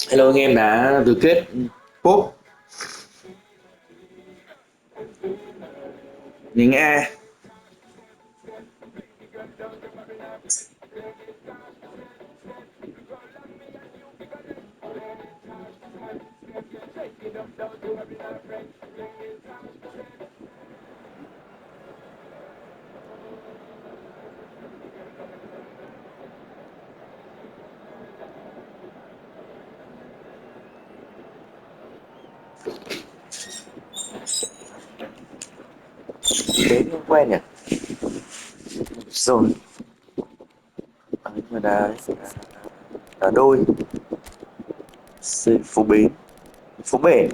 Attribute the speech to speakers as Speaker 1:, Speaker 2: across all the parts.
Speaker 1: Hello anh em đã từ kết pop nhánh A. Đến không quen nhỉ? Rồi, nhưng mà đá đôi phố Bến, phố Bể.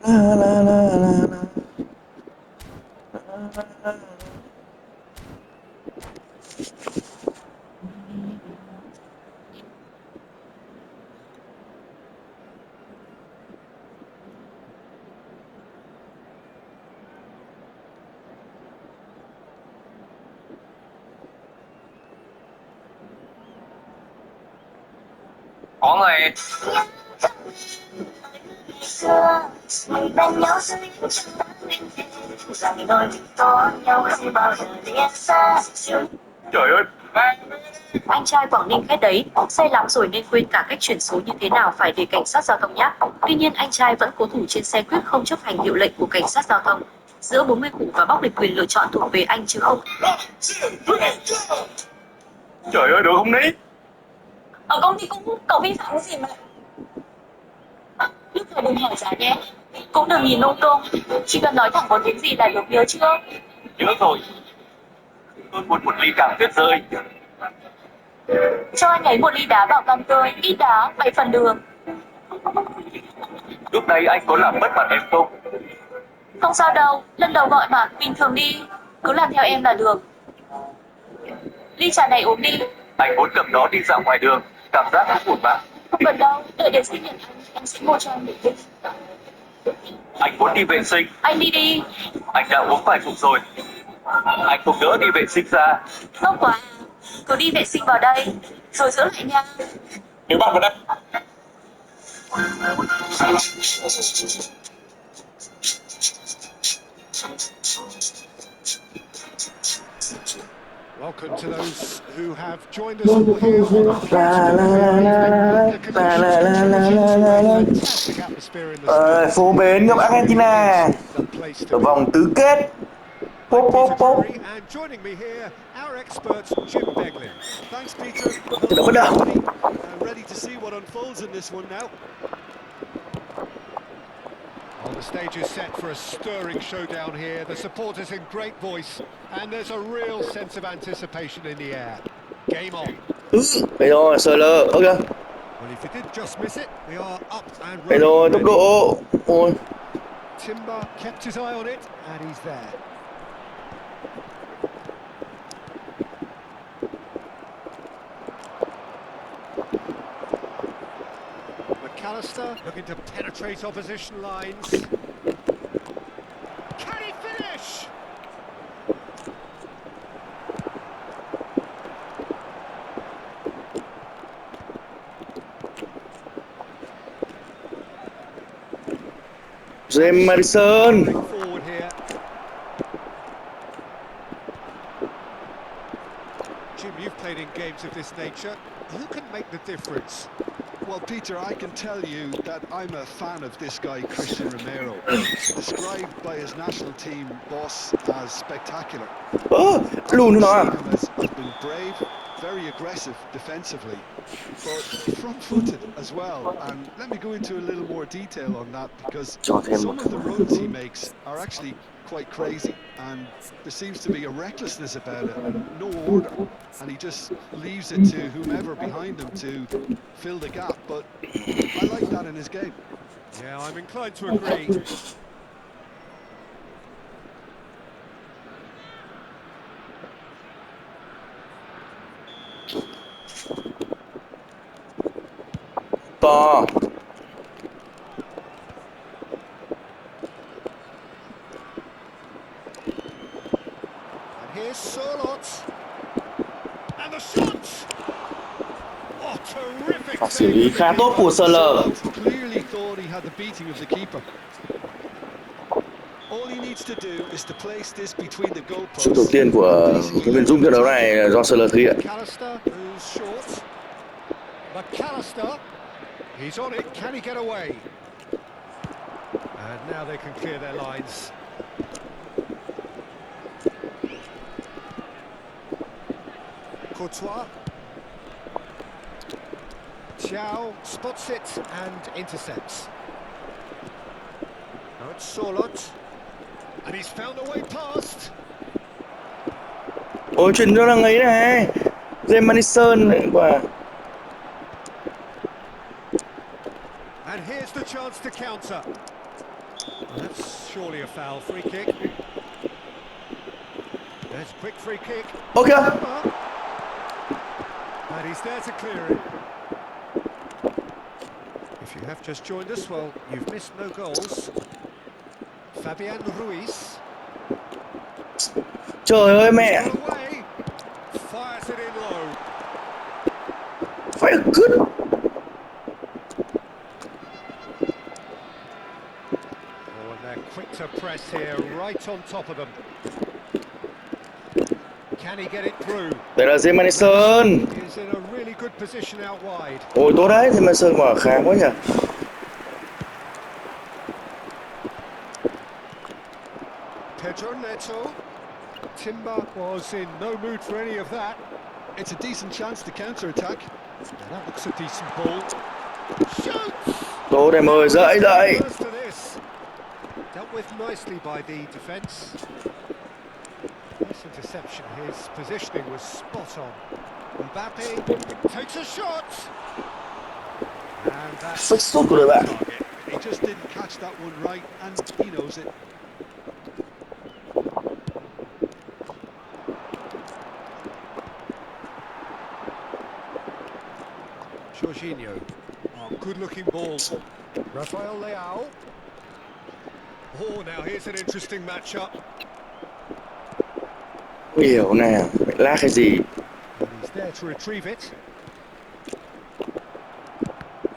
Speaker 1: La, la, la, la, la.
Speaker 2: Có người
Speaker 3: xưa mình bên nhau dưới những chân nắng mênh mông rằng đôi mình có nhau không bao giờ lìa xa.
Speaker 2: trời ơi
Speaker 3: Anh trai Quảng Ninh khét đấy, say lắm rồi nên quên cả cách chuyển số như thế nào phải để cảnh sát giao thông nhé. Tuy nhiên anh trai vẫn cố thủ trên xe quyết không chấp hành hiệu lệnh của cảnh sát giao thông. Giữa 40 củ và bóc lịch quyền lựa chọn thuộc về anh chứ không.
Speaker 2: trời ơi được không đấy.
Speaker 3: Ở công ty cũng cậu vi phạm cái gì mà. Lúc này đừng hỏi giá nhé. Cũng đừng nhìn lung tung, chỉ cần nói thẳng có tiếng gì là được, nhớ chưa?
Speaker 2: Nhớ rồi, tôi muốn một ly cam tuyết rơi.
Speaker 3: Cho anh ấy một ly đá bảo cam tươi, ít đá, 7 phần đường.
Speaker 2: Lúc này anh có làm mất mặt em không?
Speaker 3: Không sao đâu, lần đầu gọi mà, bình thường đi. Cứ làm theo em là được. Ly trà này uống đi.
Speaker 2: Anh muốn cầm nó đi dạo ngoài đường, cảm giác nó buồn bã.
Speaker 3: Không cần đâu, đợi đến sinh nhật anh sẽ mua cho anh một ly.
Speaker 2: Anh muốn đi vệ sinh.
Speaker 3: Anh đi đi.
Speaker 2: Anh đã uống vài cục rồi. Anh không đỡ đi vệ sinh ra.
Speaker 3: Ngốc quá. Cứ đi vệ sinh vào đây, rồi giữ lại nha.
Speaker 2: Nếu bạn vào đây.
Speaker 4: Welcome to those who have joined us all here on a
Speaker 1: La, la,
Speaker 4: beautiful
Speaker 1: la,
Speaker 4: winter
Speaker 1: la,
Speaker 4: evening.
Speaker 1: la,
Speaker 4: The
Speaker 1: la,
Speaker 4: conditions
Speaker 1: la, la, la,
Speaker 4: contributing
Speaker 1: la,
Speaker 4: to
Speaker 1: la,
Speaker 4: a
Speaker 1: la.
Speaker 4: fantastic atmosphere in the stand.
Speaker 1: Phố Bến gặp
Speaker 4: This really
Speaker 1: Argentina
Speaker 4: is the place to
Speaker 1: ở
Speaker 4: be.
Speaker 1: vòng tứ kết.
Speaker 4: I'm
Speaker 1: Pop pop
Speaker 4: Peter
Speaker 1: pop.
Speaker 4: Drury, and joining me here, our expert Jim Beglin.
Speaker 5: Thanks, Peter.
Speaker 1: Trận đấu
Speaker 5: Hello,
Speaker 1: bắt đầu.
Speaker 5: everybody. Ready to see what unfolds in this one now.
Speaker 4: Well, the stage is set for a stirring showdown here. The supporters in great voice, and there's a real sense of anticipation in the air. Game on.
Speaker 1: Đây rồi, sờ lờ. Ok.
Speaker 5: Well, if he did just miss it, we are up and
Speaker 1: Đây
Speaker 5: running
Speaker 1: rồi, tốc
Speaker 5: already.
Speaker 1: độ. Ôi.
Speaker 5: Timber kept his eye on it, and he's there.
Speaker 4: McAllister looking to penetrate opposition lines. Can he finish?
Speaker 1: James
Speaker 4: Powering
Speaker 1: Madison.
Speaker 4: forward here. Jim, you've played in games of this nature. Who can make the difference?
Speaker 5: Well, Peter, I can tell you that I'm a fan of this guy, Christian Romero, described by his national team boss as spectacular. I've
Speaker 1: Lùn cho
Speaker 5: always
Speaker 1: nó à?
Speaker 5: seen him as being brave, very aggressive defensively, but front-footed as well. And let me go into a little more detail on that, because
Speaker 1: Cho thêm một
Speaker 5: some of the runs he makes are actually quite crazy, and there seems to be a recklessness about it and no order, and he just leaves it to whomever behind him to fill the gap. But I like that in his game.
Speaker 4: Yeah, I'm inclined to agree.
Speaker 1: To.
Speaker 4: And here's Sörloth. And the shot! Oh, terrific
Speaker 1: Pha xử
Speaker 4: save
Speaker 1: lý
Speaker 4: from the
Speaker 1: khá tốt của
Speaker 4: keeper.
Speaker 1: Sörloth.
Speaker 5: Sörloth clearly thought he had the beating of the keeper. All he needs to do is to place this between the
Speaker 1: Sút đầu
Speaker 5: goalposts
Speaker 1: tiên
Speaker 5: and
Speaker 1: của
Speaker 5: basically
Speaker 1: huấn luyện
Speaker 5: let
Speaker 1: Dung
Speaker 5: them
Speaker 1: trận đấu
Speaker 5: attack
Speaker 1: này
Speaker 5: it.
Speaker 1: là do Sörloth ghi ạ.
Speaker 4: McAllister, who's short. McAllister, he's on it, can he get away? And now they can clear their lines. Courtois. Potw spots it and intercepts. Now it's Sörloth. And he's found a way past.
Speaker 1: Ôi chuyển cho thằng ấy này. Madison quả.
Speaker 4: And here's the chance to counter. Well, that's surely a foul. Free kick. There's a quick free kick.
Speaker 1: Ok.
Speaker 4: And he's there to clear it. If you have just joined us, well, you've missed no goals. Fabian Ruiz.
Speaker 1: Trời ơi mẹ.
Speaker 4: Got away. Fires it in low.
Speaker 1: Phải good.
Speaker 4: Oh, and they're quick to press here, right on top of them. Can he get it through?
Speaker 1: Đây là Madison.
Speaker 4: Is in a really good position out wide.
Speaker 1: Ôi tốt đấy, Madison mở khá quá nhỉ.
Speaker 4: Pedro Neto. Timber was in no mood for any of that.
Speaker 5: It's a decent chance to counter-attack.
Speaker 4: That looks a decent ball. Shoots!
Speaker 1: Tốt em ơi, dậy dậy.
Speaker 4: First to this. Dealt with nicely by the defence. This interception, his positioning was spot on. Mbappe takes a shot. And that's
Speaker 1: Xuất sút của đội bạn.
Speaker 4: target.
Speaker 5: He just didn't catch that one right, and he knows it.
Speaker 4: Jorginho. Oh, good-looking ball. Rafael Leao. Oh, now here's an interesting matchup.
Speaker 1: Không hiểu nè, mẹ lag hay gì.
Speaker 4: And he's there to retrieve it.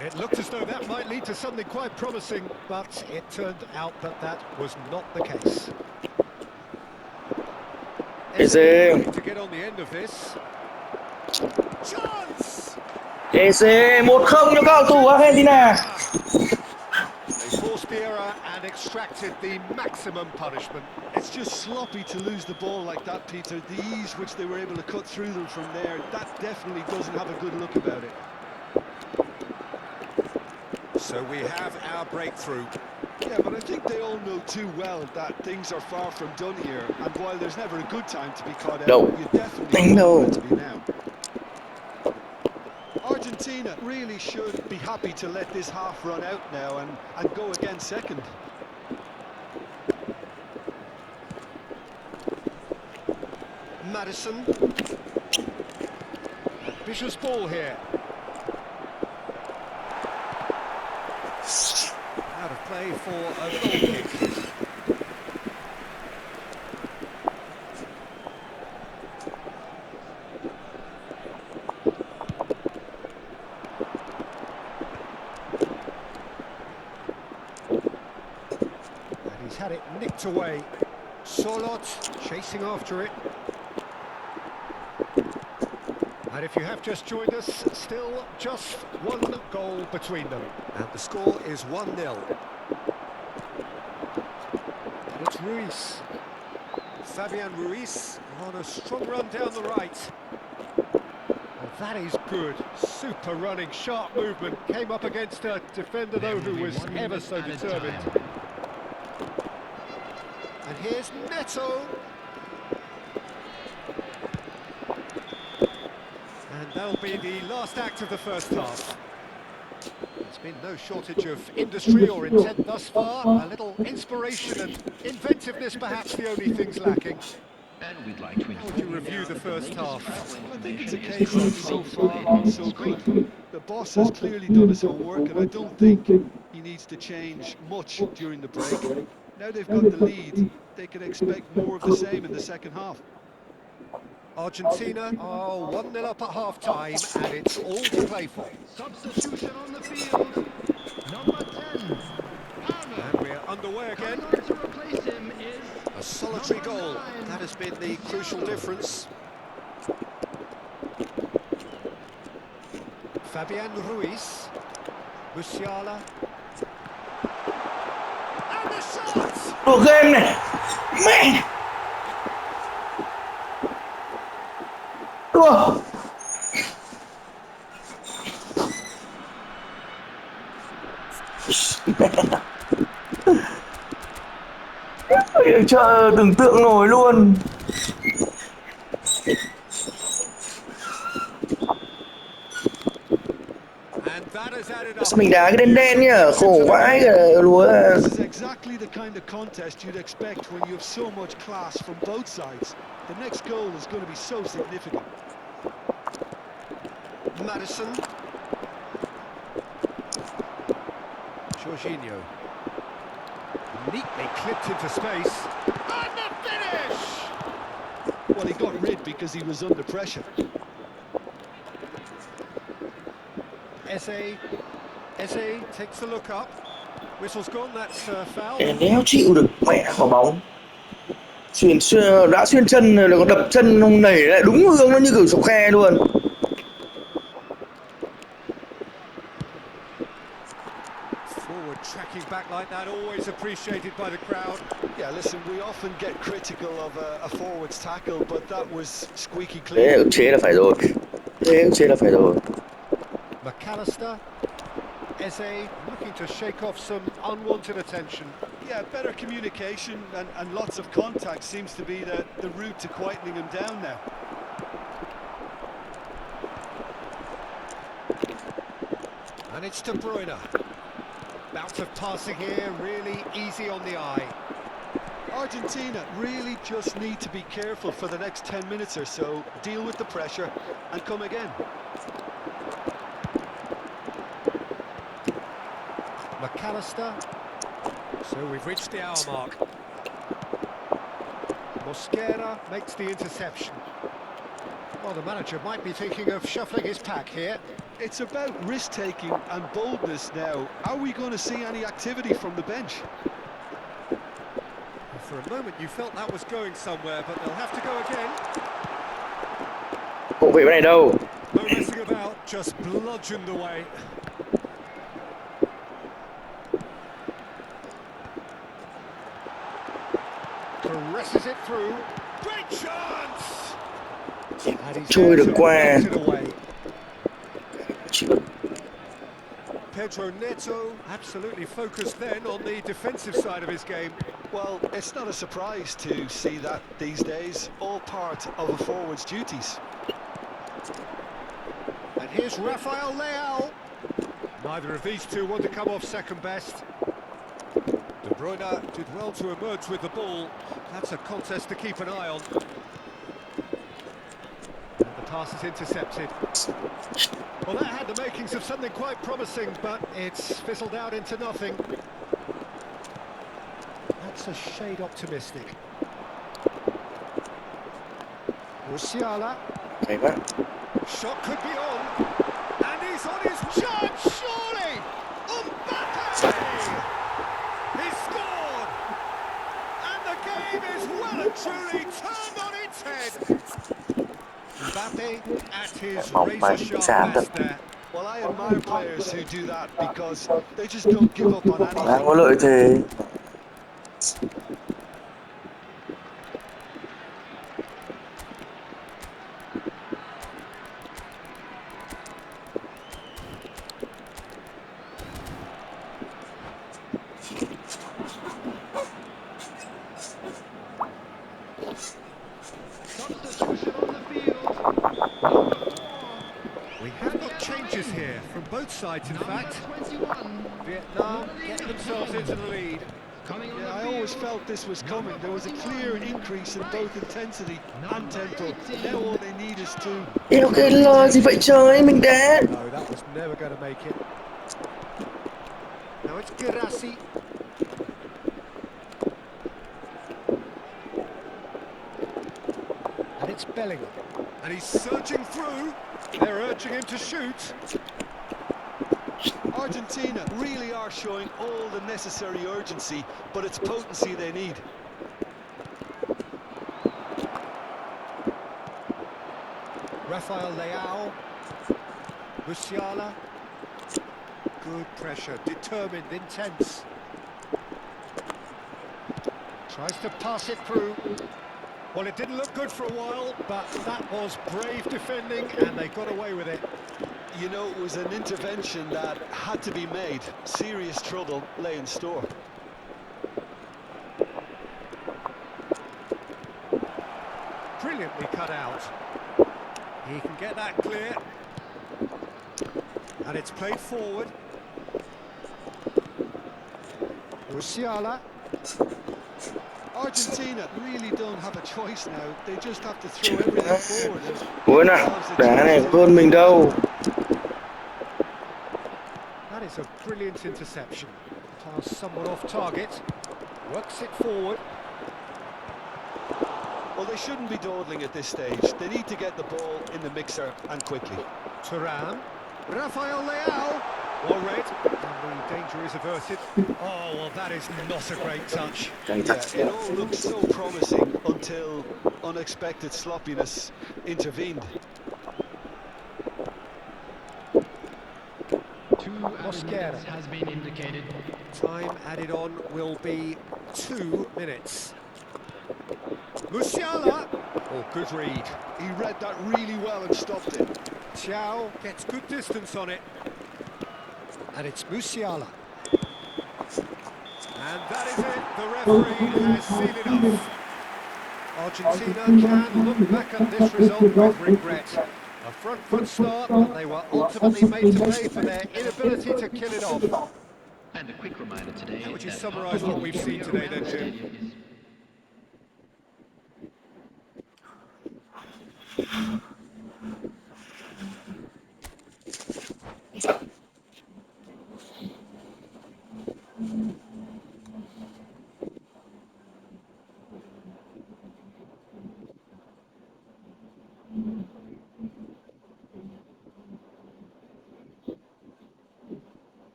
Speaker 4: It looked as though that might lead to something quite promising, but it turned out that that was not the case.
Speaker 1: Eze.
Speaker 4: To get on the end of this. Chance!
Speaker 1: Eze 1-0 cho các cầu thủ Argentina.
Speaker 4: They forced the error and extracted the maximum punishment.
Speaker 5: It's just sloppy to lose the ball like that, Peter. The ease which they were able to cut through them from there, that definitely doesn't have a good look about it.
Speaker 4: So we have our breakthrough.
Speaker 5: Yeah, but I think they all know too well that things are far from done here. And while there's never a good time to be caught out,
Speaker 1: Đâu.
Speaker 5: you definitely
Speaker 1: Đánh
Speaker 5: know
Speaker 1: đâu.
Speaker 5: when to be now. Argentina really should be happy to let this half run out now and go again second.
Speaker 4: Madison. Vicious ball here. Out of play for a goal kick. And he's had it nicked away. Sörloth chasing after it. And if you have just joined us, still just one goal between them. And the score is 1-0. And it's Ruiz. Fabian Ruiz on a strong run down the right. And that is good. Super running, sharp movement. Came up against a defender, though, who was ever so determined. And here's Neto. And that'll be the last act of the first half. It's Been no shortage of industry or intent thus far. A little inspiration and inventiveness perhaps the only things lacking.
Speaker 6: And we'd like to
Speaker 4: How would you
Speaker 6: inform
Speaker 4: review
Speaker 6: now
Speaker 4: the
Speaker 6: that the
Speaker 4: first
Speaker 6: latest
Speaker 4: half?
Speaker 6: travel
Speaker 5: I think it's a
Speaker 6: information
Speaker 5: case of
Speaker 6: is
Speaker 5: so
Speaker 6: posted
Speaker 5: far,
Speaker 6: on the
Speaker 5: so good.
Speaker 6: screen.
Speaker 5: The boss has clearly done his homework, and I don't think he needs to change much during the break. Now they've got the lead, they can expect more of the same in the second half.
Speaker 4: Argentina are 1-0 up at half-time, and it's all to play for.
Speaker 6: Substitution on the field. Number 10, Pavel.
Speaker 4: And we're underway again.
Speaker 6: Coming on to replace him is
Speaker 4: A solitary
Speaker 6: number
Speaker 4: goal.
Speaker 6: 9,
Speaker 4: That has been the crucial
Speaker 6: Musiala.
Speaker 4: difference. Fabian Ruiz. Musiala. And the shot!
Speaker 1: Đùa game này. Mẹ. Đùa. Trời, tưởng tượng nổi luôn.
Speaker 4: And that has added up.
Speaker 1: Sao mình đá cái đen đen nhá, khổ vãi cả lúa.
Speaker 5: This is exactly the kind of contest you'd expect when you have so much class from both sides. The next goal is going to be so significant.
Speaker 4: Madison. Jorginho. Neatly clipped into space. And the finish!
Speaker 5: Well, he got rid because he was under pressure.
Speaker 4: Eze takes a look up. Whistle's gone, that's foul.
Speaker 1: Đéo chịu được mẹ quả bóng. Đã xuyên chân rồi, còn đập chân không nảy lại đúng hướng, nó như kiểu sọc khe luôn.
Speaker 4: Forward tracking back like that, always appreciated by the crowd.
Speaker 5: Yeah, listen, we often get critical of a forward's tackle, but that was squeaky
Speaker 1: Thế
Speaker 5: clean.
Speaker 1: ức chế là phải rồi. Thế ức chế là phải rồi.
Speaker 4: McAllister. Eze looking to shake off some unwanted attention.
Speaker 5: Yeah, better communication and lots of contact seems to be the route to quietening him down now.
Speaker 4: And it's De Bruyne. Bout of passing here, really easy on the eye.
Speaker 5: Argentina really just need to be careful for the next 10 minutes or so, deal with the pressure and come again.
Speaker 4: McAllister. So we've reached the hour mark. Mosquera makes the interception. Well, the manager might be thinking of shuffling his pack here.
Speaker 5: It's about risk-taking and boldness now. Are we going to see any activity from the bench?
Speaker 4: For a moment you felt that was going somewhere, but they'll have to go again.
Speaker 1: Không về bên này đâu.
Speaker 4: No messing about, just bludgeoned away. Presses it through. Great chance! And he's
Speaker 1: Chui
Speaker 4: there
Speaker 1: được
Speaker 4: to
Speaker 1: qua.
Speaker 4: knock it away.
Speaker 1: Chịu.
Speaker 4: Pedro Neto absolutely focused then on the defensive side of his game.
Speaker 5: Well, it's not a surprise to see that these days, all part of a forward's duties.
Speaker 4: And here's Rafael Leao. Neither of these two want to come off second best. De Bruyne did well to emerge with the ball. That's a contest to keep an eye on. And the pass is intercepted. Well, that had the makings of something quite promising, but it's fizzled out into nothing. That's a shade optimistic. Musiala.
Speaker 1: Hay quá.
Speaker 4: Shot could be on. And he's on his chance, surely! Mbappe! He scored! And the game is well and truly turned on its head. Mbappe at his razor-sharp best there.
Speaker 5: Well, I admire players who do that because they just don't give up on
Speaker 1: Đang
Speaker 5: anything.
Speaker 1: có lợi thế.
Speaker 6: Substitution on the field. Number 4.
Speaker 4: We have got change changes here from both sides, in
Speaker 6: Number
Speaker 4: fact.
Speaker 6: 21.
Speaker 4: Vietnam getting themselves into the lead.
Speaker 6: Coming on
Speaker 5: Yeah,
Speaker 6: the
Speaker 5: I
Speaker 6: field.
Speaker 5: always felt this was coming. There was a clear increase in both intensity and tempo.
Speaker 6: 18.
Speaker 5: Now all they need is to...
Speaker 1: Đeo cái lo gì vậy trời, mình đá.
Speaker 4: No, that was never going to make it. Now it's Girassi. And it's Bellingham. And he's surging through. They're urging him to shoot.
Speaker 5: Argentina really are showing all the necessary urgency, but it's potency they need.
Speaker 4: Rafael Leao. Musiala. Good pressure, determined, intense. Tries to pass it through. Well, it didn't look good for a while, but that was brave defending, and they got away with it.
Speaker 5: You know, it was an intervention that had to be made. Serious trouble lay in store.
Speaker 4: Brilliantly cut out. He can get that clear. And it's played forward. Musiala.
Speaker 5: Argentina really don't have a choice now. They just have to throw everything forward and
Speaker 1: Ủa
Speaker 5: give
Speaker 1: nè,
Speaker 5: themselves a
Speaker 1: đá này
Speaker 5: chance to...
Speaker 1: hơn mình đâu.
Speaker 4: That is a brilliant interception. Pass somewhat off target. Works it forward.
Speaker 5: Well, they shouldn't be dawdling at this stage. They need to get the ball in the mixer and quickly.
Speaker 4: Thuram. Rafael Leao. Well read. And the danger is averted. Oh, well, that is not a great touch.
Speaker 1: Căng
Speaker 5: Yeah,
Speaker 1: thật.
Speaker 5: it all looked so promising until unexpected sloppiness intervened.
Speaker 6: Two
Speaker 4: Mosquera.
Speaker 6: minutes has been indicated.
Speaker 4: Time added on will be 2 minutes. Musiala. Oh, good read.
Speaker 5: He read that really well and stopped it.
Speaker 4: Thiaw gets good distance on it. And it's Musiala. And that is it. The referee has seen enough. Argentina can look back at this result with regret. A front foot start, but they were ultimately made to pay for their inability to kill it off.
Speaker 6: And a quick reminder today.
Speaker 4: How would you
Speaker 6: that
Speaker 4: summarise
Speaker 6: parking
Speaker 4: what we've seen
Speaker 6: area
Speaker 4: today
Speaker 6: around
Speaker 4: then,
Speaker 6: the
Speaker 4: Jim?
Speaker 6: stadium is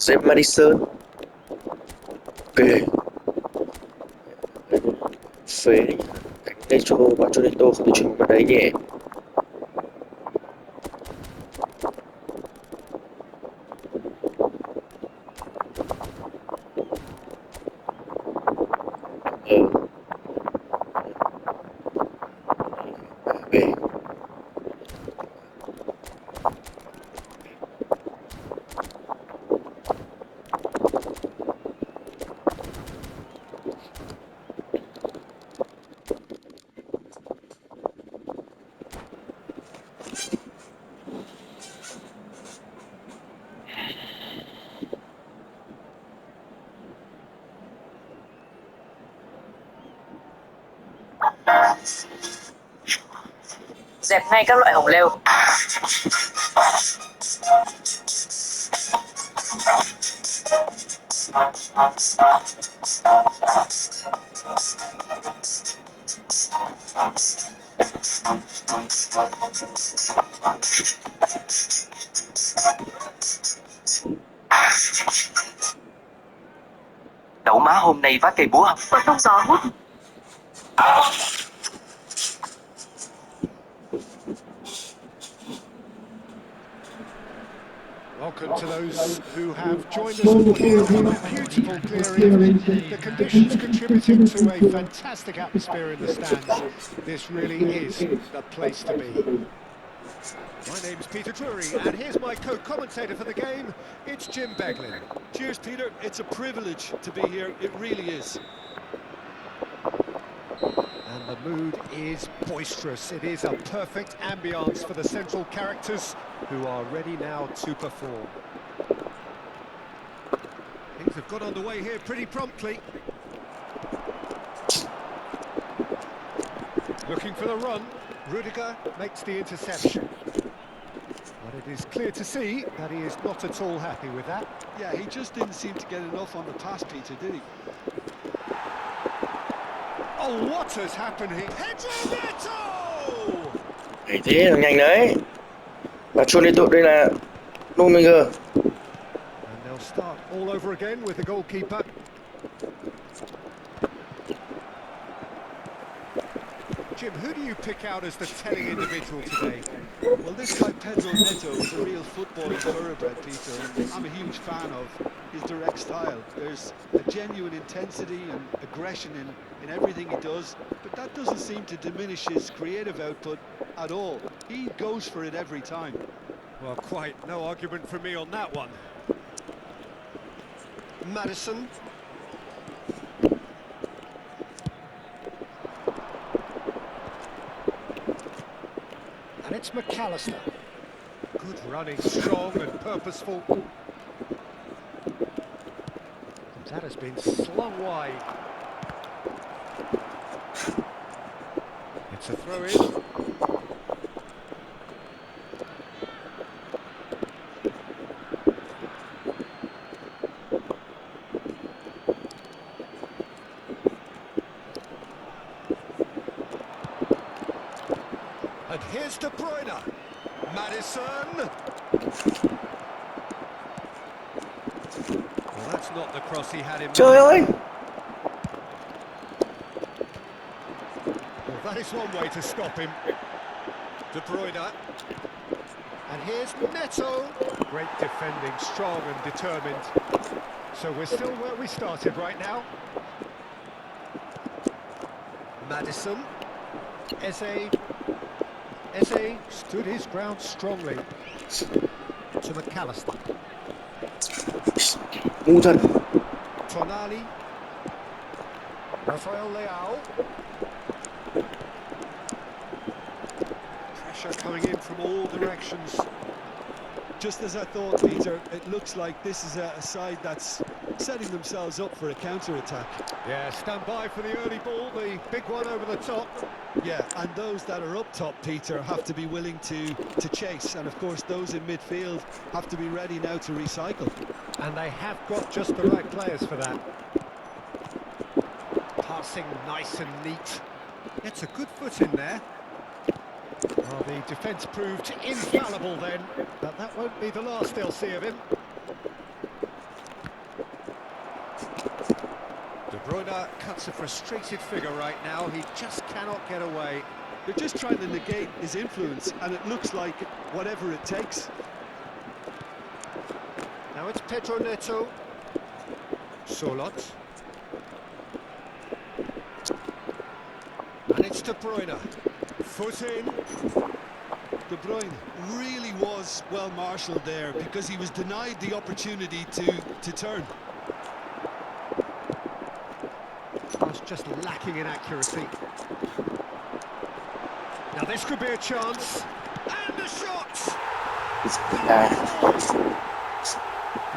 Speaker 1: Xếp Madison. Ok. Phế. Đánh đây cho bạn cho Neto không thể chuyển vào đấy nhỉ. Ok.
Speaker 3: Dẹp ngay các loại hồng leo.
Speaker 2: Đậu má hôm nay vác cây búa.
Speaker 3: Có thông gió hút.
Speaker 4: Welcome to those who have joined us all here for the beautiful clear evening. The conditions contributing to a fantastic atmosphere in the stands. This really is the place to be. My name's Peter Drury, and here's my co-commentator for the game. It's Jim Beglin.
Speaker 5: Cheers, Peter. It's a privilege to be here. It really is.
Speaker 4: And the mood is boisterous. It is a perfect ambience for the central characters who are ready now to perform. Things have got underway here pretty promptly. Looking for the run. Rudiger makes the interception. But it is clear to see that he is not at all happy with that.
Speaker 5: Yeah, he just didn't seem to get enough on the pass, Peter, did he?
Speaker 4: Oh, what has happened here? Pedro Neto!
Speaker 1: Hay thế, thằng nhanh đấy. Và chua liên tục đây là Nominger.
Speaker 4: And they'll start all over again with the goalkeeper. Jim, who do you pick out as the telling individual today?
Speaker 5: Well, this guy, Pedro Neto, is a real footballing thoroughbred, Peter, and I'm a huge fan of his direct style. There's a genuine intensity and aggression in everything he does, but that doesn't seem to diminish his creative output at all. He goes for it every time.
Speaker 4: Well, quite no argument from me on that one. Maddison. And it's McAllister. Good running, strong and purposeful. That has been slung wide. It's a throw-in. And here's De Bruyne. Maddison. Well, that's not the cross he had in
Speaker 1: Trời ơi!
Speaker 4: Well, that is one way to stop him. De Bruyne. And here's Neto. Great defending, strong and determined. So we're still where we started right now. Maddison. Eze stood his ground strongly. To McAllister.
Speaker 1: Ngu thật.
Speaker 4: Tonali. Rafael Leao. Pressure coming in from all directions.
Speaker 5: Just as I thought, Peter, it looks like this is a side that's setting themselves up for a counter-attack.
Speaker 4: Yeah, stand by for the early ball, the big one over the top.
Speaker 5: Yeah, and those that are up top, Peter, have to be willing to chase. And, of course, those in midfield have to be ready now to recycle.
Speaker 4: And they have got just the right players for that. Passing nice and neat. Gets a good foot in there. Well, the defence proved infallible then, but that won't be the last they'll see of him. De Bruyne cuts a frustrated figure right now. He just cannot get away.
Speaker 5: They're just trying to negate his influence, and it looks like whatever it takes.
Speaker 4: Now it's Pedro Neto. Solot. And it's De Bruyne. Foot in.
Speaker 5: De Bruyne really was well marshalled there because he was denied the opportunity to turn.
Speaker 4: Was just lacking in accuracy. Now this could be a chance. And the shot!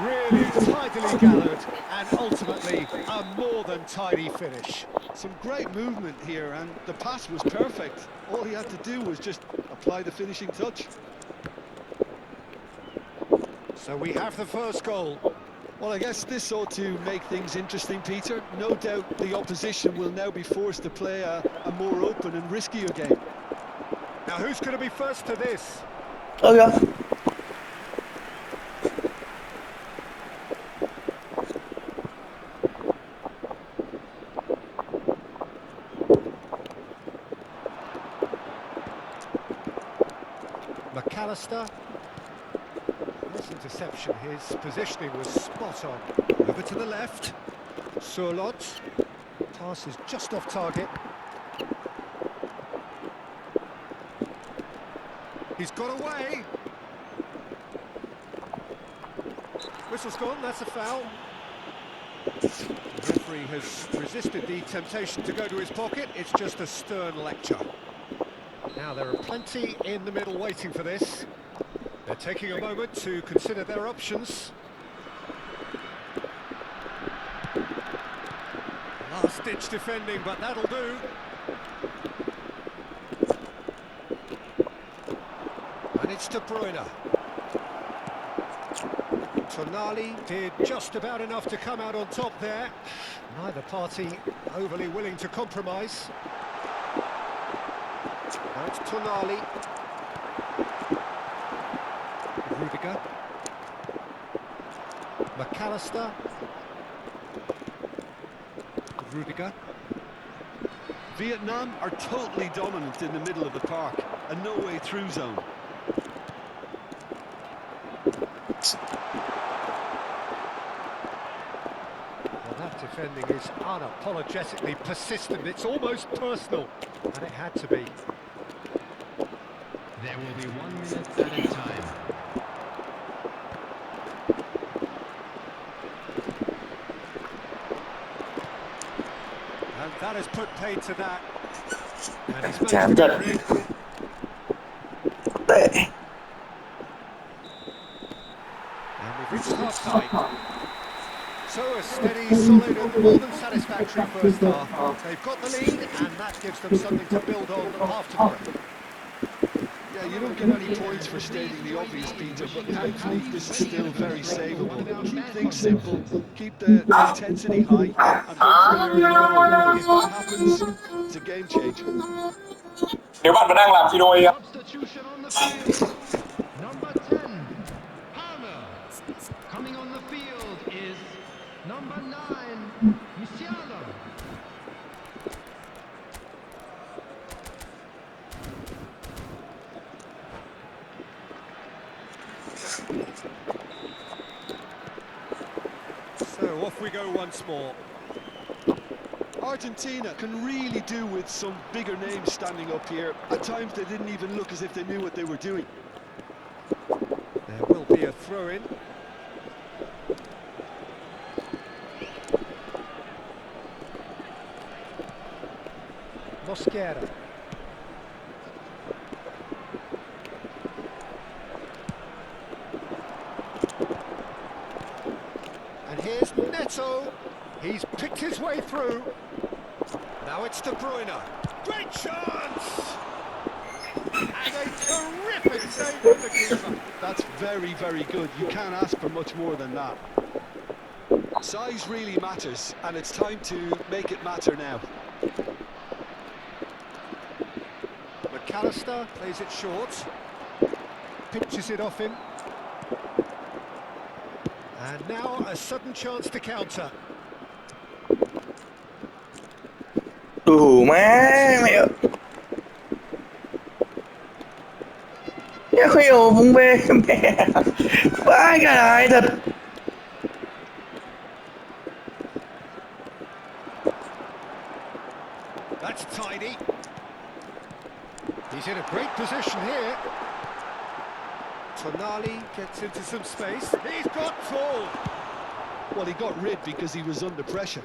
Speaker 4: Really tidily gathered and ultimately a more than tidy finish.
Speaker 5: Some great movement here, and the pass was perfect. All he had to do was just apply the finishing touch.
Speaker 4: So we have the first goal.
Speaker 5: Well, I guess this ought to make things interesting, Peter. No doubt the opposition will now be forced to play a more open and riskier game.
Speaker 4: Now who's going to be first to this?
Speaker 1: Ơ kìa.
Speaker 4: McAllister. This interception, his positioning was spot on. Over to the left. Surlot. Pass is just off target. He's got away. Whistle's gone, that's a foul. The referee has resisted the temptation to go to his pocket. It's just a stern lecture. Now there are plenty in the middle waiting for this. They're taking a moment to consider their options. Last-ditch defending, but that'll do. And it's De Bruyne. Tonali did just about enough to come out on top there. Neither party overly willing to compromise. Now it's Tonali. Rudiger. McAllister. Rudiger.
Speaker 5: Vietnam are totally dominant in the middle of the park, a no-way through zone.
Speaker 4: Well, that defending is unapologetically persistent. It's almost personal, and it had to be.
Speaker 6: There will be 1 minute at a time.
Speaker 4: And that has put paid to that. And he's
Speaker 1: Chạm
Speaker 4: managed to
Speaker 1: thật.
Speaker 4: get rid.
Speaker 1: Tệ.
Speaker 4: And we've reached half-time. So a steady, solid and more than satisfactory first half. They've got the lead and that gives them something to build on after the break.
Speaker 5: Yeah, you don't get any points for stating the obvious, Peter, but thankfully this is still very savable. Keep things simple, keep the intensity high, and hopefully early on. If that happens, it's a game changer.
Speaker 2: Nếu bạn vẫn đang làm video ấy,
Speaker 6: Substitution on the field. Number 10, Palmer. Coming on the field is number 9, Musiala.
Speaker 4: So off we go once more.
Speaker 5: Argentina can really do with some bigger names standing up here. At times they didn't even look as if they knew what they were doing.
Speaker 4: There will be a throw-in. Mosquera. And here's Neto. He's picked his way through. Now it's De Bruyne. Great chance! And a terrific save from the keeper.
Speaker 5: That's very, very good. You can't ask for much more than that. Size really matters, and it's time to make it matter now.
Speaker 4: McAllister plays it short. Pinches it off him. And now a sudden chance to counter.
Speaker 1: Đủ má mẹ. Mẹ không hiểu vùng về mẹ. Vãi cả đái thật.
Speaker 4: That's tidy. He's in a great position here. Tonali gets into some space. He's got full.
Speaker 5: Well, he got rid because he was under pressure.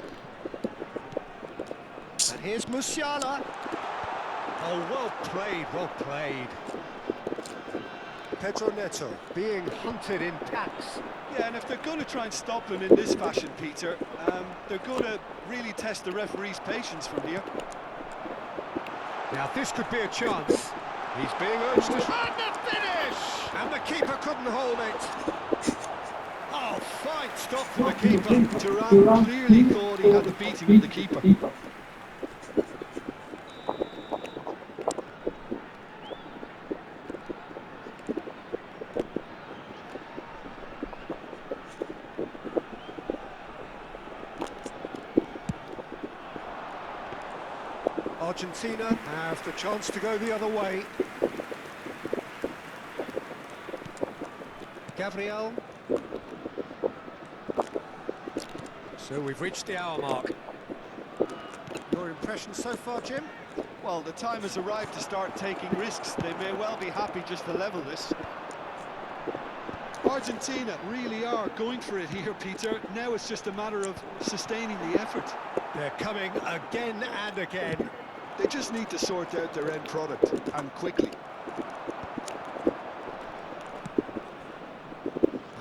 Speaker 4: And here's Musiala. Oh, well played, well played. Pedro Neto being hunted in packs.
Speaker 5: Yeah, and if they're going to try and stop him in this fashion, Peter, they're going to really test the referee's patience from here.
Speaker 4: Now this could be a chance. He's being urged to... And the finish! And the keeper couldn't hold it. Oh, fine Fine stop from the keeper.
Speaker 5: Thuram clearly thought he had the beating of the keeper.
Speaker 4: Argentina have the chance to go the other way. Gabriel. So we've reached the hour mark. Your impression so far, Jim?
Speaker 5: Well, the time has arrived to start taking risks. They may well be happy just to level this. Argentina really are going for it here, Peter. Now it's just a matter of sustaining the effort.
Speaker 4: They're coming again and again.
Speaker 5: They just need to sort out their end product, and quickly.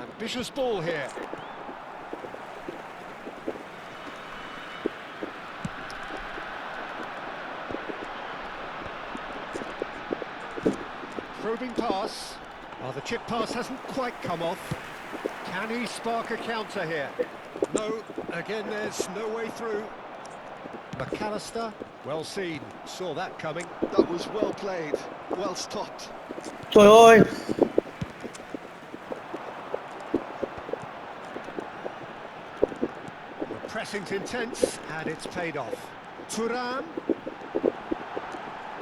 Speaker 4: Ambitious ball here. Probing pass. Oh, the chip pass hasn't quite come off. Can he spark a counter here? No, again there's no way through. McAllister, well seen, saw that coming.
Speaker 5: That was well played, well stopped.
Speaker 1: Trời ơi.
Speaker 4: The pressing's intense, and it's paid off. Thuram,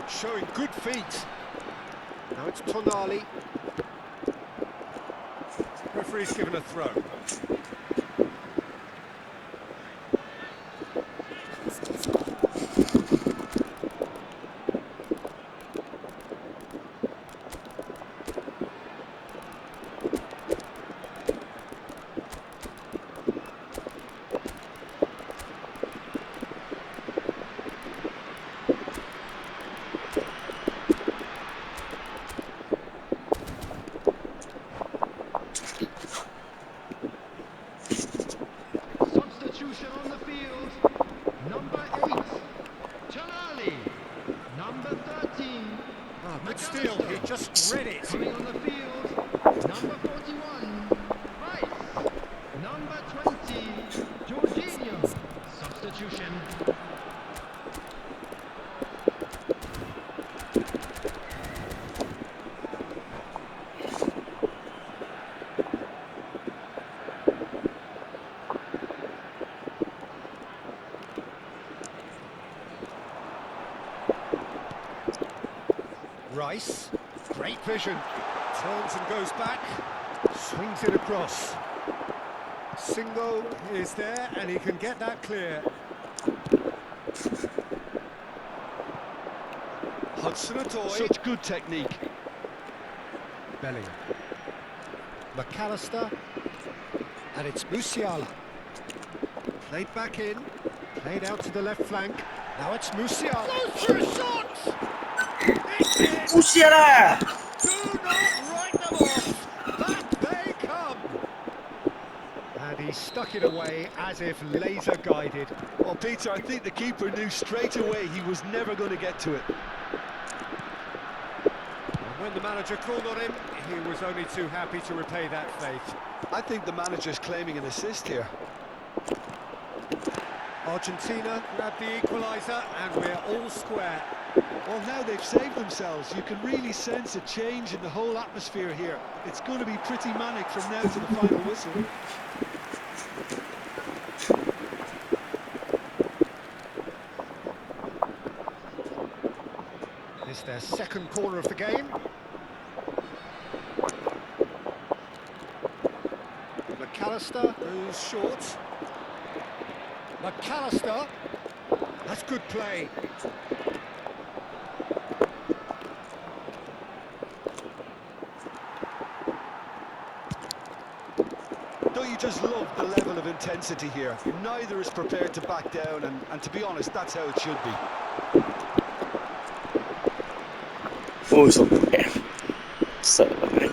Speaker 4: showing good feet. Now it's Tonali. Referee's given a throw.
Speaker 6: Substitution on the field. Number 8, Tonali. Number 13,
Speaker 4: Good steal, he just read it.
Speaker 6: coming on the field. Number 41, Rice. Number 20, Jorginho. Substitution.
Speaker 4: Rice, great vision, turns and goes back, swings it across. Singo is there and he can get that clear. Hudson-Odoi.
Speaker 5: Such good technique.
Speaker 4: Bellingham. McAllister, and it's Musiala. Played back in, played out to the left flank. Now it's Musiala. Goes for a shot!
Speaker 1: Musiala.
Speaker 4: Do not write them off. Back they come. And he stuck it away as if laser guided.
Speaker 5: Well, Peter, I think the keeper knew straight away he was never going to get to it.
Speaker 4: And when the manager called on him, he was only too happy to repay that faith.
Speaker 5: I think the manager's claiming an assist here.
Speaker 4: Argentina grabbed the equaliser and we're all square.
Speaker 5: Well, now they've saved themselves. You can really sense a change in the whole atmosphere here. It's going to be pretty manic from now to the final whistle.
Speaker 4: This is their second corner of the game. McAllister goes short. McAllister, that's good play.
Speaker 5: Don't you just love the level of intensity here? Neither is prepared to back down, and to be honest, that's how it should be.
Speaker 1: Ôi dồi mẹ. Sợ vãi.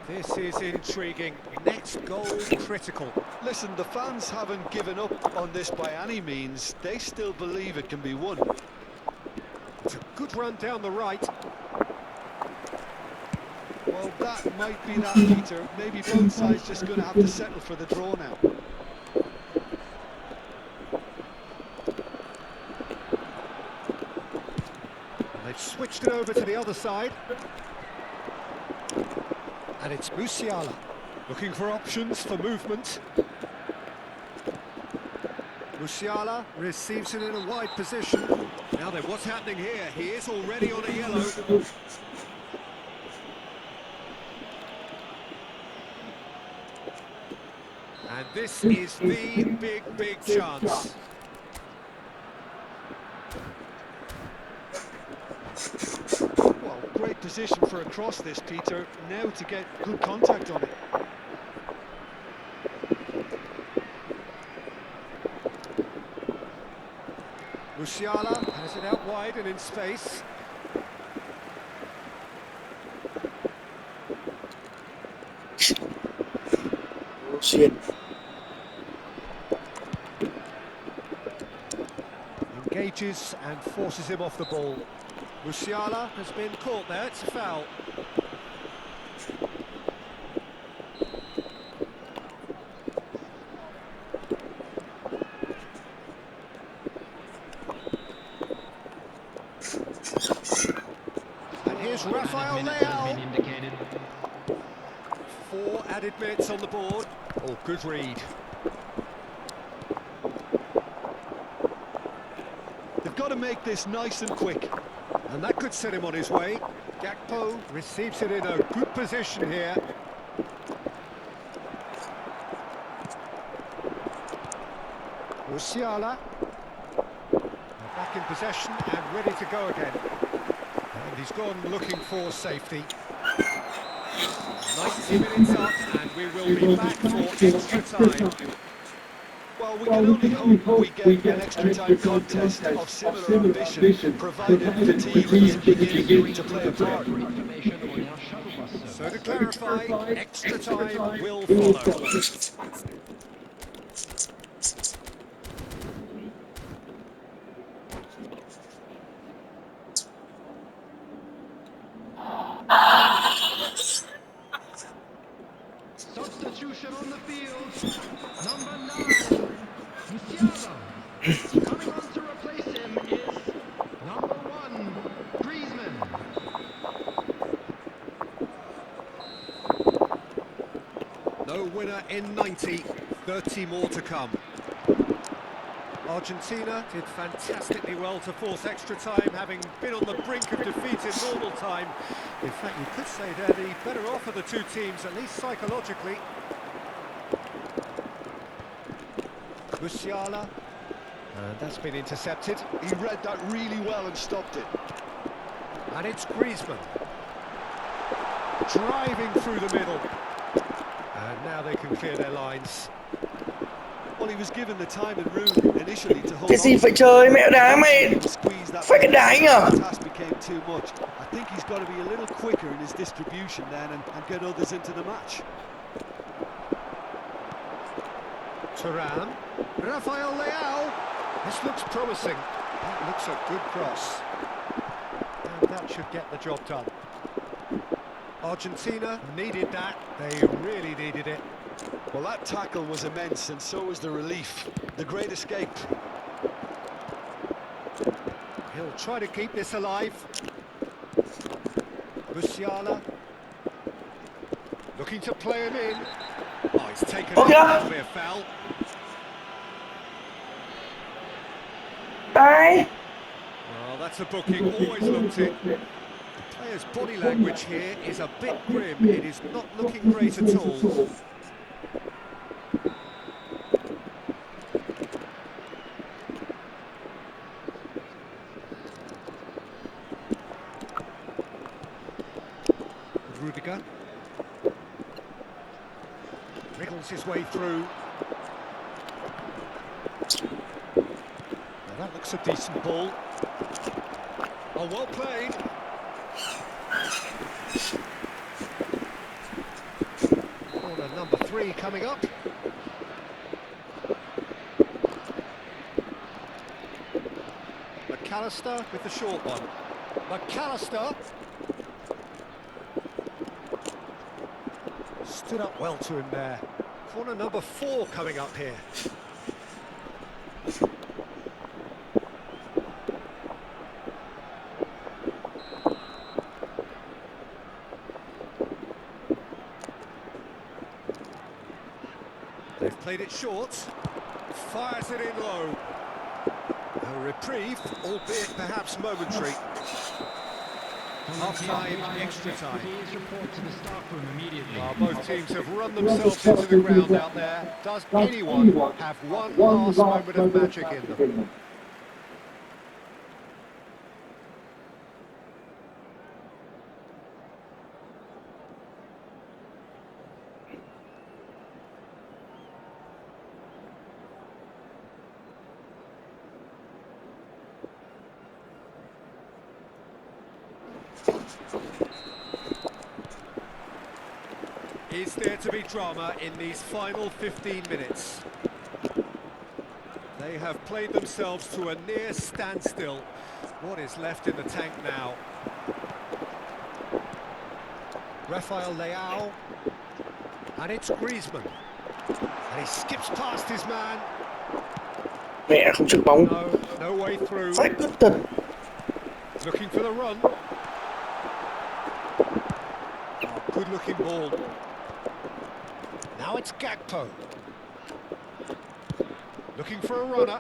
Speaker 4: This is intriguing. Next goal critical.
Speaker 5: Listen, the fans haven't given up on this by any means. They still believe it can be won.
Speaker 4: It's a good run down the right.
Speaker 5: Well, Well, that might be that, Peter. Maybe both sides just going to have to settle for the draw now.
Speaker 4: And they've switched it over to the other side. And it's Musiala looking for options for movement. Musiala receives it in a wide position. Now then, what's happening here? He is already on a yellow. And this is the big chance.
Speaker 5: Well, great position for a cross this, Peter. Now to get good contact on it.
Speaker 4: Musiala has it out wide and in space.
Speaker 1: Xuyên.
Speaker 4: Engages and forces him off the ball. Musiala has been caught there, it's a foul. And here's Rafael Leao. 4 added minutes on the board. Oh, good read.
Speaker 5: They've got to make this nice and quick.
Speaker 4: And that could set him on his way. Gakpo receives it in a good position here. Musiala. Back in possession and ready to go again. And he's gone looking for safety. 90 minutes up and we will be back for extra time.
Speaker 5: Well, we can only hope we get an extra time contest of similar ambition, provided fatigue doesn't begin to play a part.
Speaker 4: So to clarify, extra time will follow.
Speaker 6: Substitution on the field. Number 9, Musiala. Coming on to replace him is number 1, Griezmann.
Speaker 4: No winner in 90, 30 more to come. Argentina did fantastically well to force extra time, having been on the brink of defeat in normal time. In fact, you could say they're the better off of the two teams, at least psychologically. Musiala, and that's been intercepted.
Speaker 5: He read that really well and stopped it.
Speaker 4: And it's Griezmann. Driving through the middle. And now they can clear their lines.
Speaker 5: Well, he was given the time and room initially to hold
Speaker 1: Cái gì
Speaker 5: on.
Speaker 1: phải chơi mẹ đá mày.
Speaker 5: Squeeze that.
Speaker 1: Phải cái đá nhở?
Speaker 5: The task became too much. I think he's got to be a little quicker in his distribution then and get others into the match.
Speaker 4: Thuram, Rafael Leao. This looks promising. That looks a good cross. And that should get the job done. Argentina needed that. They really needed it.
Speaker 5: Well, that tackle was immense, and so was the relief. The great escape.
Speaker 4: He'll try to keep this alive. Musiala. Looking to play him in. Oh, he's taken
Speaker 1: Okay.
Speaker 4: off. That'll be a foul.
Speaker 1: Đấy.
Speaker 4: Well, that's a booking. Always looked it. The player's body language here is a bit grim. It is not looking great at all. Rudiger wriggles his way through. Now that looks a decent ball. Oh, well played. Corner number 3 coming up. McAllister with the short one. McAllister. Stood up well to him there. Corner number 4 coming up here. They've played it short. Fires it in low. A reprieve, albeit perhaps momentary. Half-time, extra time.
Speaker 6: Please report to the staff room immediately.
Speaker 4: Well, both teams have run themselves into the ground out there. Does anyone have one last moment of magic in them? Is there to be drama in these final 15 minutes? They have played themselves to a near standstill. What is left in the tank now? Rafael Leao. And it's Griezmann. And he skips past his man.
Speaker 1: Mẹ không trước bóng.
Speaker 4: No way through.
Speaker 1: Phải cứ tật.
Speaker 4: Looking for the run. Oh, good looking ball. Now it's Gakpo. Looking for a runner.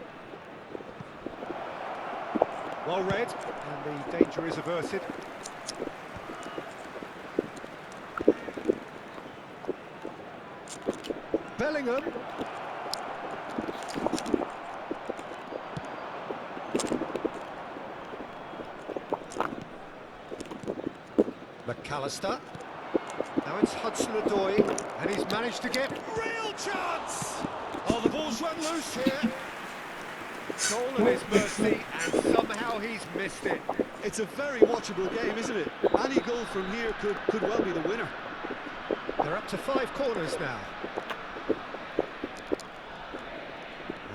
Speaker 4: Well read, and the danger is averted. Bellingham. McAllister. Now it's Hudson-Odoi, and he's managed to get real chance! Oh, the ball's run loose here. Goal at his mercy, and somehow he's missed it.
Speaker 5: It's a very watchable game, isn't it? Any goal from here could well be the winner.
Speaker 4: They're up to 5 corners now.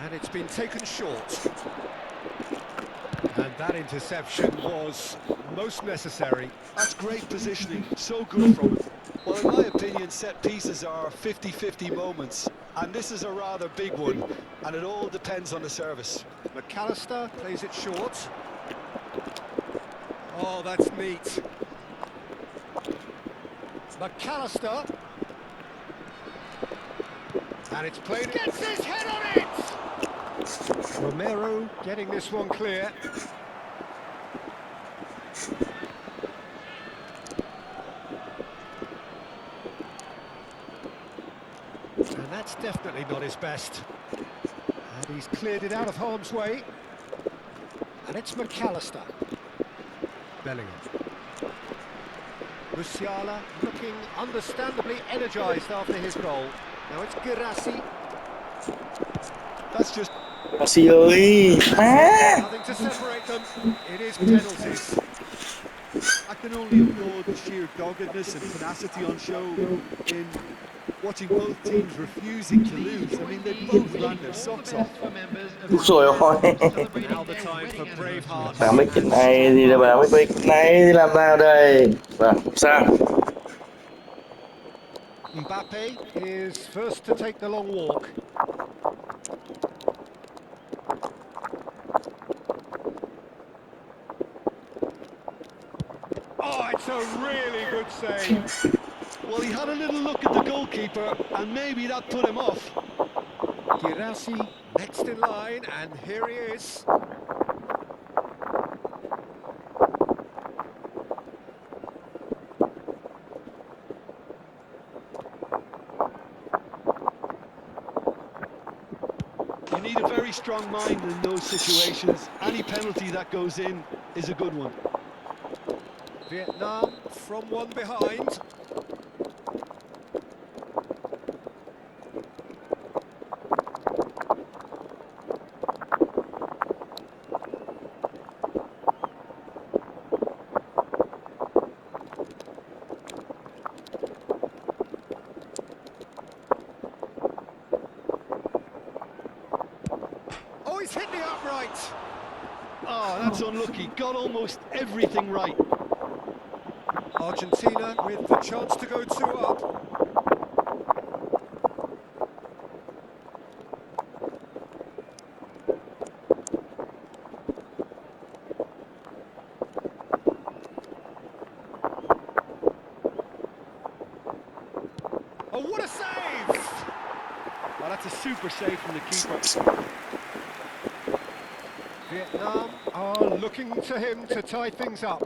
Speaker 4: And it's been taken short. And that interception was most necessary.
Speaker 5: That's great positioning, so good from him. Well, in my opinion, set pieces are 50-50 moments, and this is a rather big one, and it all depends on the service.
Speaker 4: McAllister plays it short. Oh, that's neat. McAllister. And it's played... Gets his head on it! Romero getting this one clear. And that's definitely not his best. And he's cleared it out of harm's way. And it's McAllister. Bellingham. Musiala looking understandably energised after his goal. Now it's Girassi.
Speaker 5: That's just...
Speaker 1: Messi ơi! Má!
Speaker 4: Nothing to separate them. It is penalties.
Speaker 5: I can only applaud the sheer doggedness and tenacity on show in watching both teams refusing to lose. I mean, they both ran their socks off.
Speaker 1: Đúng rồi.
Speaker 4: Now the time for brave hearts.
Speaker 1: Bà mấy cái này thì là bà mấy cái này thì làm nào đây? Vâng, sao?
Speaker 4: Mbappe is first to take the long walk. Oh, it's a really good save.
Speaker 5: Well, he had a little look at the goalkeeper, and maybe that put him off.
Speaker 4: Girassi next in line, and here he is.
Speaker 5: You need a very strong mind in those situations. Any penalty that goes in is a good one.
Speaker 4: Vietnam from one behind. Oh, he's hit the upright.
Speaker 5: Oh, that's unlucky. Got almost everything right.
Speaker 4: Argentina with the chance to go 2 up. Oh, what a save!
Speaker 5: Well, that's a super save from the keeper.
Speaker 4: Vietnam are looking to him to tie things up.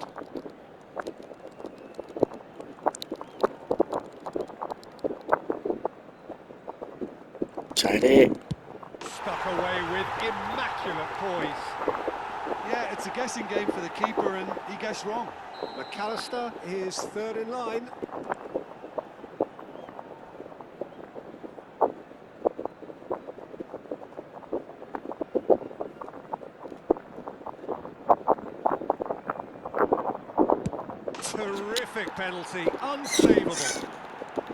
Speaker 1: Trái đi.
Speaker 4: Stuck away with immaculate poise.
Speaker 5: Yeah, it's a guessing game for the keeper, and he guessed wrong.
Speaker 4: McAllister is third in line. Terrific penalty, unsavable.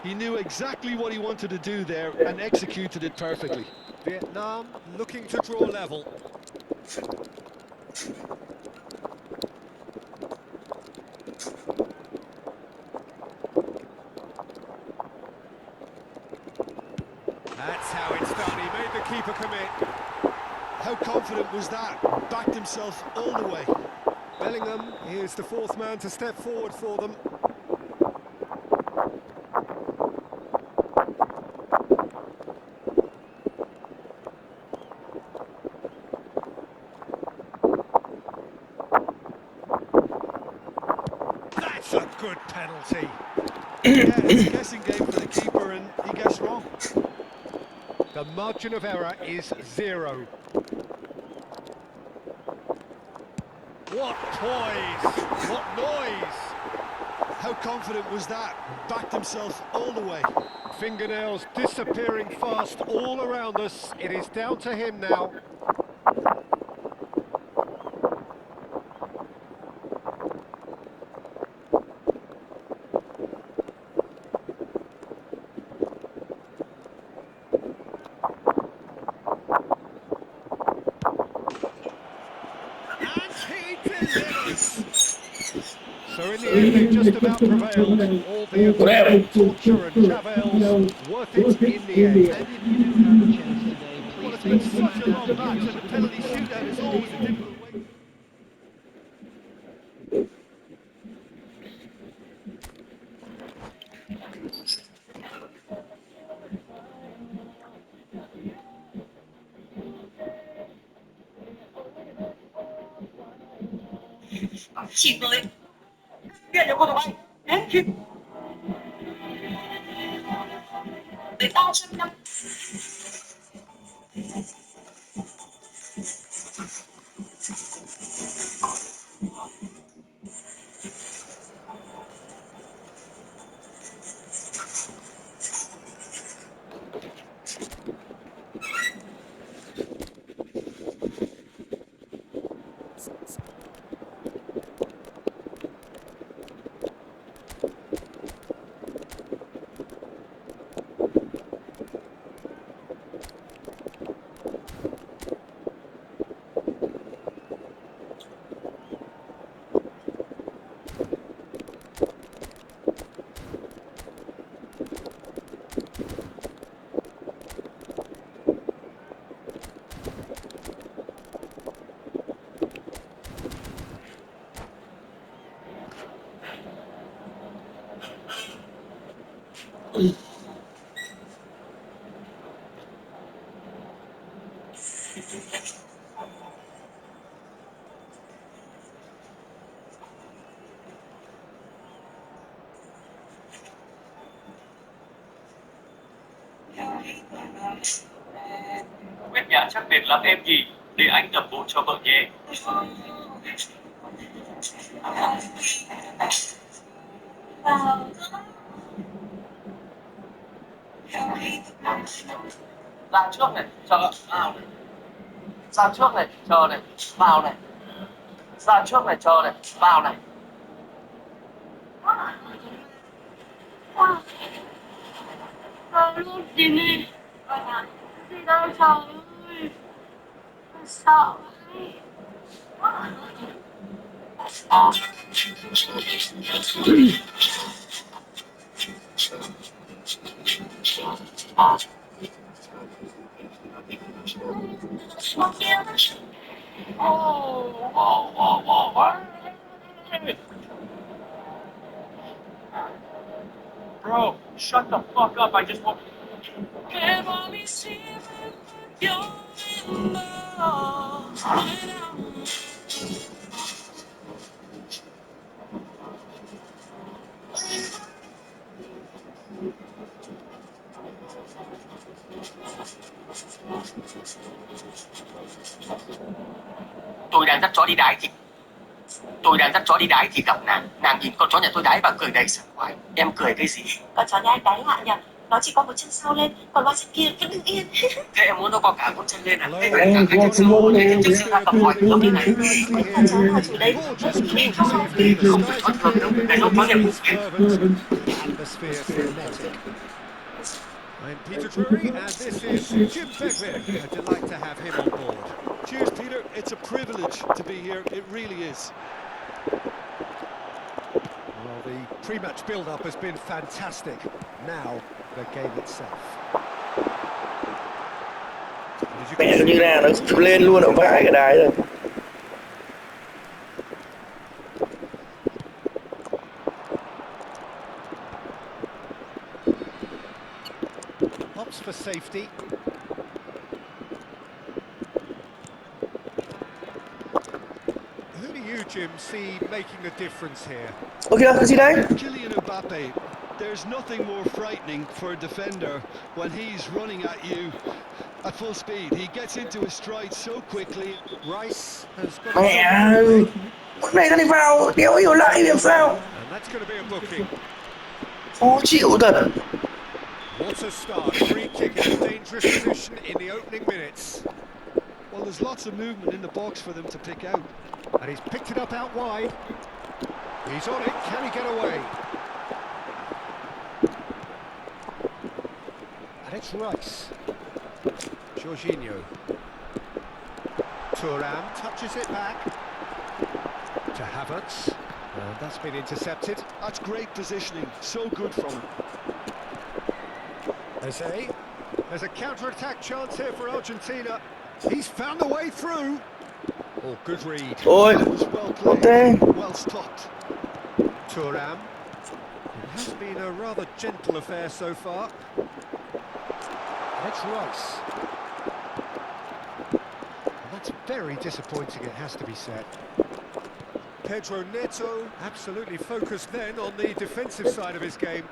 Speaker 5: He knew exactly what he wanted to do there and executed it perfectly.
Speaker 4: Vietnam looking to draw level. That's how it's done, he made the keeper commit.
Speaker 5: How confident was that? Backed himself all the way.
Speaker 4: Bellingham is the fourth man to step forward for them. That's a good penalty.
Speaker 5: Yeah, it's a guessing game for the keeper, and he guessed wrong.
Speaker 4: The margin of error is 0. What poise! What noise!
Speaker 5: How confident was that? Backed himself all the way.
Speaker 4: Fingernails disappearing fast all around us. It is down to him now. And he delivers! So in the end, they just about prevailed, albeit with some torture and travails, worth it in the end.
Speaker 6: And if you do have a chance today,
Speaker 5: Well,
Speaker 6: please
Speaker 5: it's
Speaker 6: take
Speaker 5: been
Speaker 6: the
Speaker 5: such a
Speaker 6: time
Speaker 5: long
Speaker 6: out to give
Speaker 5: match, and the
Speaker 6: yourself
Speaker 5: penalty shootout is always a difficult way.
Speaker 3: Chỉ với hiện được một đồng anh đến kịp với 300 năm.
Speaker 2: Quyết nhà chắc biệt lắm em nhỉ, để anh tẩm bổ cho vợ nhé. Ra trước này, chờ, vào này. Ra trước này, chờ này, vào này. Ra trước này, chờ này, vào này.
Speaker 3: Lúc gì đi gì đâu trời ơi, sợ
Speaker 2: Bro, Shut the fuck up, I just want... Tôi đang dắt chó đi đái thì gặp nàng nhìn con chó nhà tôi đái và cười đầy sảng khoái. Em cười cái gì?
Speaker 3: Con chó nhà anh đái lạ nhỉ? Nó chỉ có một chân sau lên, còn ba chân kia vẫn đứng yên.
Speaker 2: Thế em muốn nó có cả con chân lên à?
Speaker 4: Hello,
Speaker 2: Thế cả hai chân sau để trước khi ta tập hỏi giống như này.
Speaker 3: Con chó nào chủ đấy?
Speaker 4: gorgeous courtesy from the skies of Italy. Scenes fervent, the atmosphere frenetic. I'm Peter Drury, and this is Jim Beglin. A delight to have him on board.
Speaker 5: Cheers, Peter. It's a privilege to be here. It really is.
Speaker 4: Well, the pre-match build-up has been fantastic. Now, the game itself. And as you
Speaker 1: Mẹ nó
Speaker 4: can
Speaker 1: như
Speaker 4: see,
Speaker 1: nào nó lên luôn ở vãi cái đái rồi.
Speaker 4: opts for safety. Who do you, Jim, see making the difference here?
Speaker 1: Ơ kìa, cái gì đấy?
Speaker 5: Kylian Mbappe. There's nothing more frightening for a defender when he's running at you at full speed. He gets into his stride so quickly.
Speaker 4: Rice has got
Speaker 1: Mẹ ơi, con này nó đi vào, đéo hiểu lại làm sao.
Speaker 4: and that's going to be a booking.
Speaker 1: Khó chịu thật.
Speaker 4: What a start. Free kick in a dangerous position in the opening minutes.
Speaker 5: Well, there's lots of movement in the box for them to pick out.
Speaker 4: And he's picked it up out wide. He's on it. Can he get away? And it's Rice. Jorginho. Thuram touches it back to Havertz. And that's been intercepted.
Speaker 5: That's great positioning. So good from him.
Speaker 4: Eze. There's a counter-attack chance here for Argentina. He's found the way through. Oh, good read.
Speaker 1: Ôi,
Speaker 5: That was well
Speaker 1: tốt
Speaker 5: played.
Speaker 1: thế.
Speaker 5: Well stopped.
Speaker 4: Thuram. It has been a rather gentle affair so far. That's Rice. And that's very disappointing, it has to be said. Pedro Neto absolutely focused then on the defensive side of his game.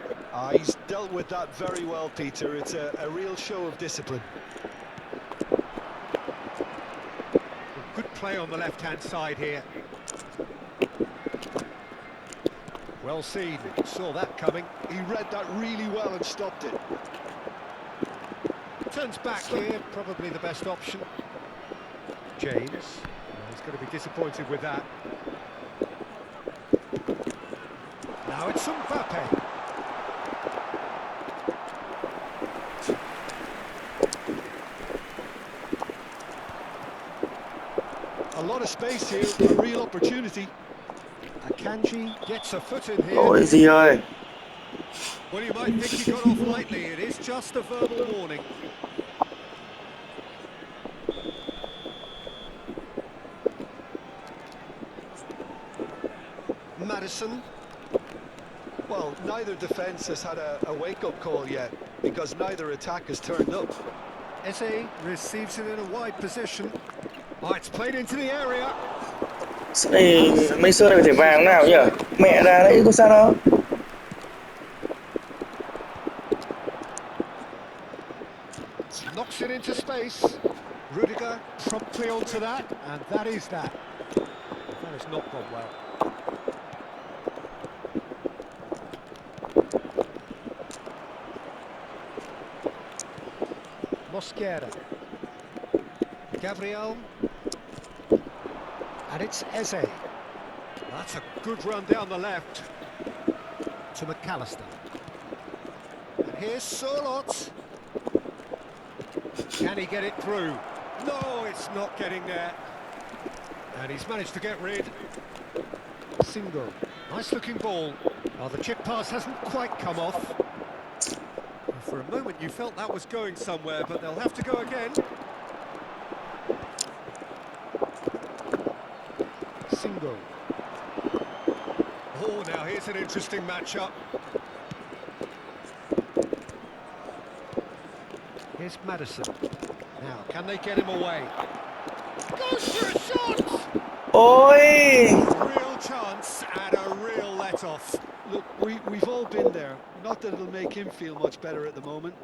Speaker 5: He's dealt with that very well, Peter. It's a real show of discipline.
Speaker 4: Good play on the left-hand side here. Well seen, saw that coming.
Speaker 5: He read that really well and stopped it.
Speaker 4: Turns back here, probably the best option. James, well, he's going to be disappointed with that. Now it's Mbappe.
Speaker 5: A lot of space here, a real opportunity.
Speaker 4: Akanji gets a foot in here.
Speaker 1: Ôi gì ơi.
Speaker 4: Well, you might think he got off lightly. It is just a verbal warning. Madison.
Speaker 5: Well, neither defence has had a wake-up call yet, because neither attack has turned up.
Speaker 4: Eze receives it in a wide position. Oh, it's played into the area.
Speaker 1: Sao này mấy sơ này phải thẻ vàng nào nhỉ? Mẹ ra đấy có sao đâu.
Speaker 4: Knocks it into space. Rudiger promptly onto that, and that is that. That has not gone well. Mosquera. Gabriel. And it's Eze. That's a good run down the left to McAllister. And here's Surlot. Can he get it through? No, it's not getting there. And he's managed to get rid. Single. Nice looking ball. Oh, the chip pass hasn't quite come off. For a moment you felt that was going somewhere, but they'll have to go again. Single. Oh, now here's an interesting matchup. Here's Madison. Now, can they get him away? Goes for a shot!
Speaker 1: Ôi.
Speaker 4: Real chance and a real let-off.
Speaker 5: Look, we've all been there. Not that it'll make him feel much better at the moment.